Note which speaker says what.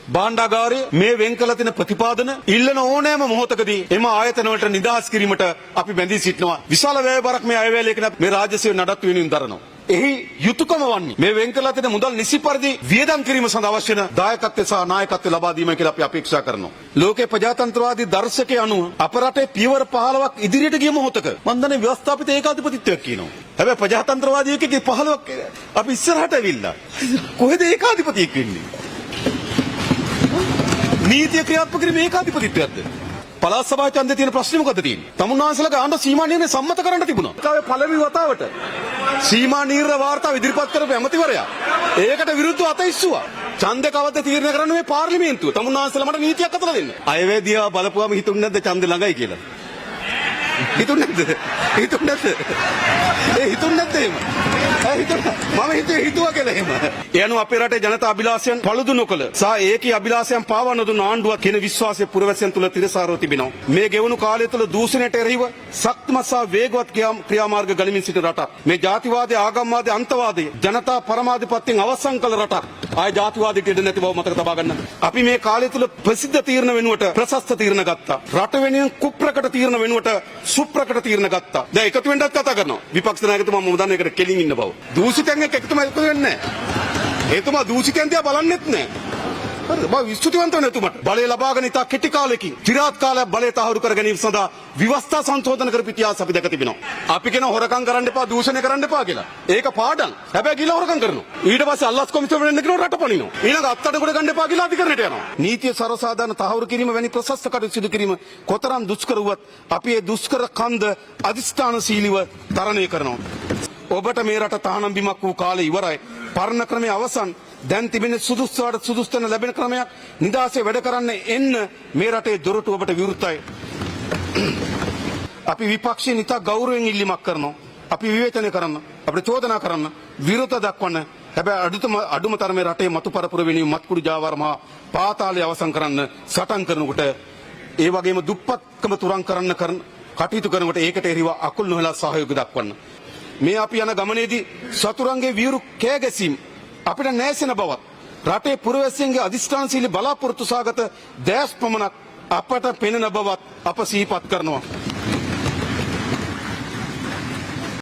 Speaker 1: භාණ්ඩාගාරය මේ වෙන් කළ තියෙන ප්‍රතිපාදන ඉල්ලන ඕනෑම මොහොතකදී එම ආයතන වලට නිදහස් කිරීමට අපි බැඳී සිටිනවා. විශාල වැය බරක් මේ අයවැයලේකන මේ රාජ්‍ය සේවය නඩත්තු වෙනුවෙන් දරනවා. එහි යුතුයකම වන්නේ මේ වෙන් කළ තියෙන මුදල් නිසි පරිදි වියදම් කිරීම සඳහා අවශ්‍ය වන දායකත්වය සහ නායකත්වය ලබා දීමයි කියලා අපි අපේක්ෂා කරනවා. ලෝකේ ප්‍රජාතන්ත්‍රවාදී දර්ශකයේ අනුව අප රටේ පියවර 15ක් ඉදිරියට ගිය මොහොතක මම දන්නේ ව්‍යවස්ථාපිත ඒකාධිපතිත්වයක් කියනවා. හැබැයි ප්‍රජාතන්ත්‍රවාදීකගේ 15ක් අපි ඉස්සරහට ඇවිල්ලා කොහෙද ඒකාධිපතියෙක් වෙන්නේ? නීතිය ක්‍රියාත්මක කිරීමේ ඒකාධිපතිත්වයක්ද? පළාත් සභා ඡන්දේ තියෙන ප්‍රශ්නේ මොකද්ද තියෙන්නේ? තමුන්නාන්සලගේ ආණ්ඩුව සීමා නිර්ණය සම්මත කරන්න තිබුණා. ඒකාවේ පළවෙනි වතාවට සීමා නිර්ණය වාර්තාව ඉදිරිපත් කරපු ඇමතිවරයා ඒකට විරුද්ධව අතයිස්සුවා. ඡන්දේ කවද්ද තීරණය කරන්නේ මේ පාර්ලිමේන්තුව? තමුන්නාන්සලා මට නීතියක් අතලා දෙන්න. අයවැදියා බලපුවාම හිතුන්නේ නැද්ද ඡන්දේ ළඟයි කියලා? හිතුන්නේ නැද්ද? හිතුන්නේ නැද්ද? හිතුන්නේ නැද්ද එහෙම? මම හිතුවා කියලා එහෙම. ඒ අනුව අපේ රටේ ජනතා අභිලාෂයන් පළුදු නොකළ සහ ඒකී අභිලාෂයන් පාවා නොදුන් ආණ්ඩුවක් කියන විශ්වාසය පුරවැසියන් තුළ තිරසාරව තිබෙනවා. මේ ගෙවුණු කාලය තුළ දූෂණයට එරෙහිව ශක්තිමත් සහ වේගවත් ක්‍රියාමාර්ග ගනිමින් සිටින රටක්. මේ ජාතිවාදී ආගම්වාදී අන්තවාදී ජනතා පරමාධිපත්‍යයෙන් අවසන් කළ රටක්. ආය ජාතිවාදීට ඉඩ නැති බව මතක තබා ගන්න. අපි මේ කාලය තුළ ප්‍රසිද්ධ තීරණ වෙනුවට ප්‍රශස්ත තීරණ ගත්තා. රට වෙනුවෙන් කුප්‍රකට තීරණ වෙනුවට සුප්‍රකට තීරණ ගත්තා. දැන් එකතු වෙන්නත් කතා කරනවා. විපක්ෂ 나යකතුමා මම දන්නේ ඒකට කෙලින් ඉන්න බව. දූෂිතයන් එක්ක එකතුමා එකතු වෙන්නේ නැහැ. එතුමා දූෂිතයන් දිහා බලන්නෙත් නැහැ. හරිද? බා විශ්තුතිවන්ත වෙන එතුමාට බලය ලබාගෙන ඉතා කෙටි කාලෙකින් চিරාත් කාලයක් බලය තහවුරු කර ගැනීම සඳහා විවස්ථා සංශෝධන කරපු ඉතිහාස අපි දැක තිබෙනවා. අපි කියන හොරකම් කරන්න එපා, දූෂණය කරන්න එපා කියලා. ඒක පාඩම්. හැබැයි ගිල හොරකම් කරනවා. ඊට පස්සේ අල්ලස් කොමිසම වෙන්න කියනවා රට පනිනවා. ඊළඟ අත්තඩ ගන්න එපා කියලා අධිකරණයට යනවා. නීතිය සර්වසාධාරණ තහවුරු කිරීම වැනි ප්‍රශස්ත කටයුතු සිදු කිරීම කොතරම් දුෂ්කර වුවත් අපි ඒ දුෂ්කර කන්ද අධිෂ්ඨානශීලීව තරණය කරනවා. ඔබට මේ රට තහනම් බිමක් වූ කාලේ ඉවරයි. පරණ ක්‍රමයේ අවසන්. දැන් තිබෙන සුදුස්සුවට සුදුස්තන ලැබෙන ක්‍රමයක් නිදාසේ වැඩ කරන්න එන්න මේ රටේ දොරටු ඔබට විවෘතයි. අපි විපක්ෂයෙන් ඉතා ගෞරවයෙන් ඉල්ලීමක් කරනවා. අපි විවේචනය කරන්න, අපිට චෝදනා කරන්න, විරෝධ දක්වන්න. හැබැයි අඩුම තරමේ රටේ මතු පරපුර වෙනුවෙන් මත්කුඩු ජාවාරම පාතාලය අවසන් කරන්න සටන් කරනකොට ඒ වගේම දුප්පත්කම තුරන් කරන්න කටයුතු කරනකොට ඒකට එරෙහිව අකුල් නොහෙලා සහයෝගය දක්වන්න. මේ අපි යන ගමනේදී සතුරන්ගේ වීරු කෑගැසීම් අපිට නැසෙන බවත් රටේ පුරවැසියන්ගේ අධිෂ්ඨානශීලී බලාපොරොත්තු සහගත දැස් පමණක් අපට පෙනෙන බවත් අප සිහිපත් කරනවා.